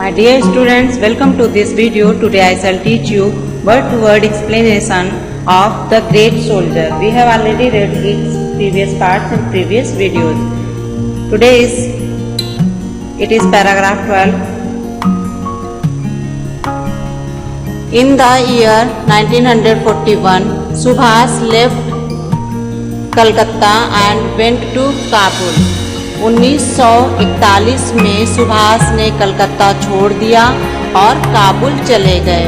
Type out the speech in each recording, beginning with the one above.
My dear students, welcome to this video. Today I shall teach you word-to-word explanation of The Great Soldier. We have already read its previous parts in previous videos. Today it is paragraph 12. In the year 1941, Subhas left Calcutta and went to Kabul. 1941 में सुभाष ने कलकत्ता छोड़ दिया और काबुल चले गए.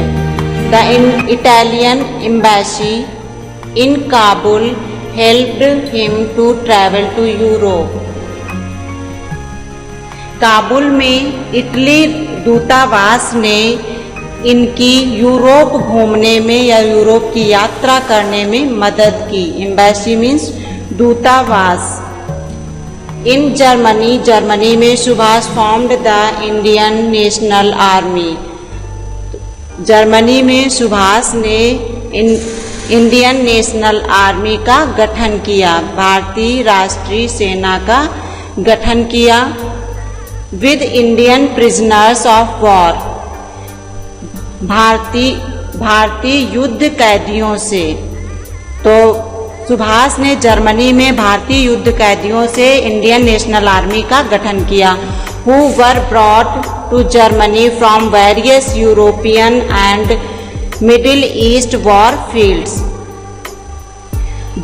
The Italian embassy in Kabul helped him to travel to Europe. Kabul में Italy दूतावास ने इनकी यूरोप घूमने में या यूरोप की यात्रा करने में मदद की. एम्बेसी मीन्स दूतावास. इन जर्मनी में Subhash formed the Indian National army. Germany में सुभाष ने इंडियन नेशनल आर्मी का गठन किया, भारतीय राष्ट्रीय सेना का गठन किया. With Indian prisoners of war, भारतीय युद्ध कैदियों से. तो सुभाष ने जर्मनी में भारतीय युद्ध कैदियों से इंडियन नेशनल आर्मी का गठन किया. Who were brought to Germany from various European and Middle East war fields.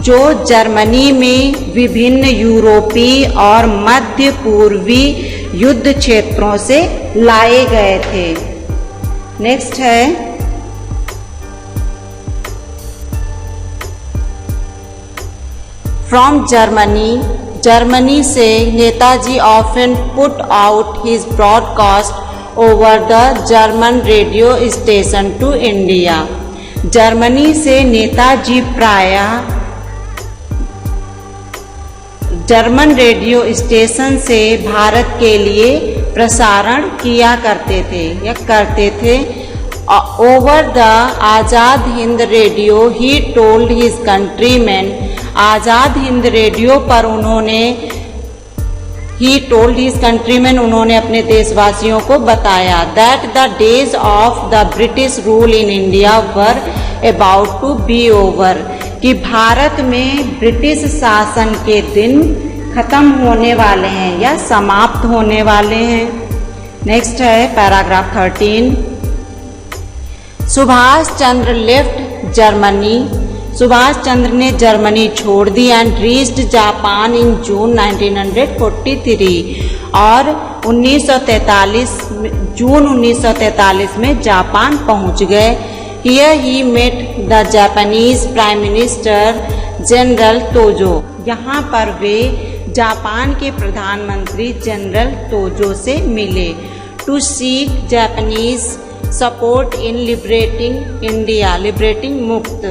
जो जर्मनी में विभिन्न यूरोपीय और मध्य पूर्वी युद्ध क्षेत्रों से लाए गए थे. नेक्स्ट है फ्रॉम जर्मनी से Netaji often put out his broadcast over the German radio station to India. Germany से नेताजी प्रायः जर्मन रेडियो स्टेशन से भारत के लिए प्रसारण किया करते थे. Over the Azad Hind radio he told his countryman. Azad Hind radio पर उन्होंने अपने देशवासियों को बताया that the days of the British rule in India were about to be over. कि भारत में ब्रिटिश शासन के दिन खत्म होने वाले हैं या समाप्त होने वाले हैं. नेक्स्ट है paragraph 13. Subhash Chandra left Germany. Subhash Chandra ने जर्मनी छोड़ दी and reached Japan in June 1943. और 1943 में जापान पहुंच गए. Here he met the Japanese prime minister general Tojo. यहाँ पर वे जापान के प्रधानमंत्री जनरल तोजो से मिले. To seek Japanese support in liberating India. Liberating मुक्त.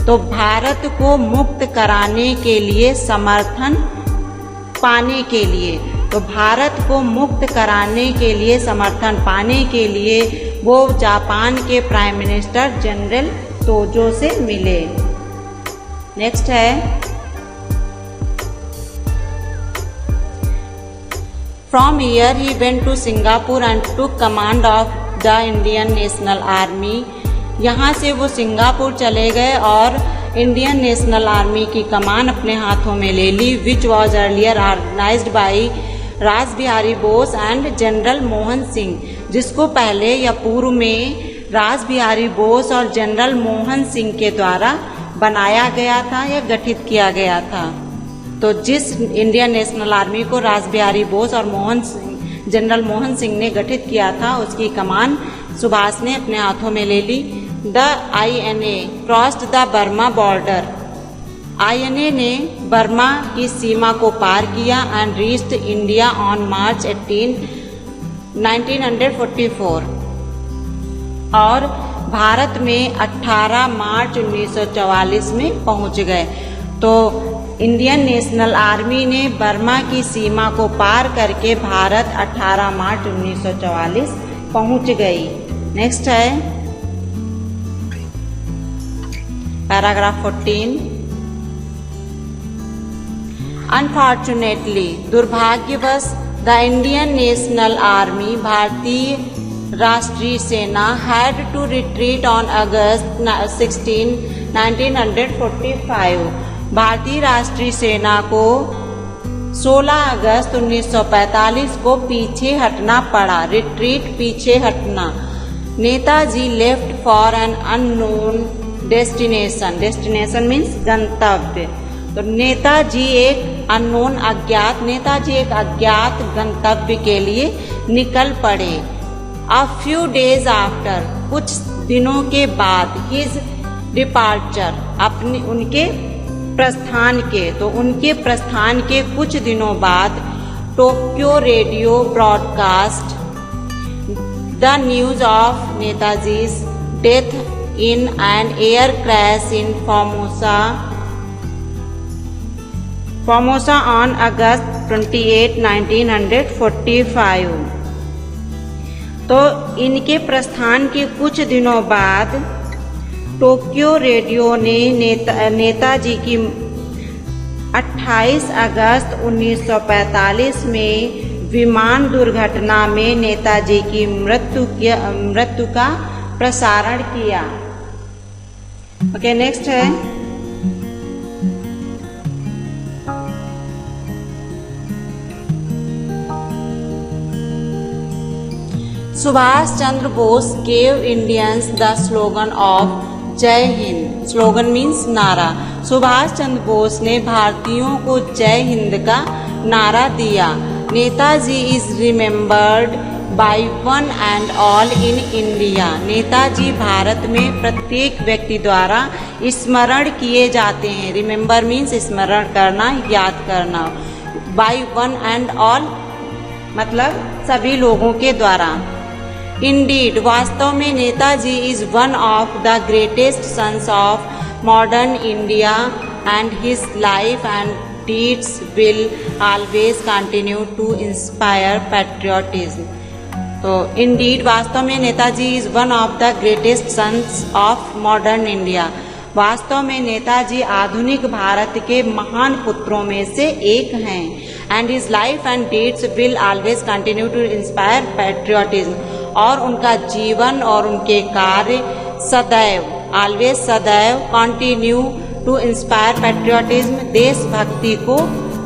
तो भारत को मुक्त कराने के लिए समर्थन पाने के लिए. तो भारत को मुक्त कराने के लिए समर्थन पाने के लिए वो जापान के प्राइम मिनिस्टर जनरल तोजो से मिले. नेक्स्ट है from here he went to Singapore and took command of the Indian National Army. यहाँ से वो सिंगापुर चले गए और इंडियन नेशनल आर्मी की कमान अपने हाथों में ले ली. Which was earlier organised by Rash Behari Bose and general Mohan Singh. जिसको पहले या पूर्व में रास बिहारी बोस और जनरल मोहन सिंह के द्वारा बनाया गया था या गठित किया गया था. तो जिस इंडियन नेशनल आर्मी को रास बिहारी बोस और जनरल मोहन सिंह ने गठित किया था, उसकी कमान सुभाष ने अपने हाथों में ले ली. The INA crossed the Burma border. INA ने बर्मा की सीमा को पार किया and reached India on March 18, 1944. और भारत में 18 मार्च 1944 में पहुंच गए. तो इंडियन नेशनल आर्मी ने बर्मा की सीमा को पार करके भारत 18 मार्च 1944 पहुंच गई. नेक्स्ट है पैराग्राफ 14. अनफॉर्चुनेटली दुर्भाग्यवश द इंडियन नेशनल आर्मी भारतीय राष्ट्रीय सेना had to retreat on August 16, 1945। भारतीय राष्ट्रीय सेना को 16 अगस्त 1945 को पीछे हटना पड़ा। रिट्रीट पीछे हटना। Netaji left for an unknown destination. Destination means गंतव्य। तो नेताजी एक अननोन नेताजी एक अज्ञात गंतव्य के लिए निकल पड़े। A few days after, कुछ दिनों के बाद, his departure, उनके प्रस्थान के कुछ दिनों बाद, Tokyo radio broadcast the news of Netaji's death in an air crash in Formosa on August 28, 1945। तो इनके प्रस्थान के कुछ दिनों बाद टोक्यो रेडियो ने नेताजी की 28 अगस्त 1945 में विमान दुर्घटना में नेताजी की मृत्यु का प्रसारण किया। ओके, नेक्स्ट है Subhash Chandra Bose gave Indians the slogan of जय हिंद। स्लोगन मीन्स नारा। सुभाष चंद्र बोस ने भारतीयों को जय हिंद का नारा दिया। Netaji is remembered by one and all in India. Netaji Bharat में प्रत्येक व्यक्ति द्वारा स्मरण किए जाते हैं। रिमेम्बर मीन्स स्मरण करना, याद करना। बाय वन एंड ऑल मतलब सभी लोगों के द्वारा। Indeed, वास्तव में Netaji is one of the greatest sons of modern India and his life and deeds will always continue to inspire patriotism। तो indeed वास्तव में Netaji is one of the greatest sons of modern India। वास्तव में नेताजी आधुनिक भारत के महान पुत्रों में से एक हैं। And his life and deeds will always continue to inspire patriotism। और उनका जीवन और उनके कार्य सदैव कंटिन्यू टू इंस्पायर पैट्रियोटिज्म, देशभक्ति को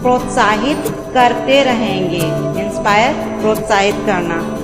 प्रोत्साहित करते रहेंगे। इंस्पायर प्रोत्साहित करना।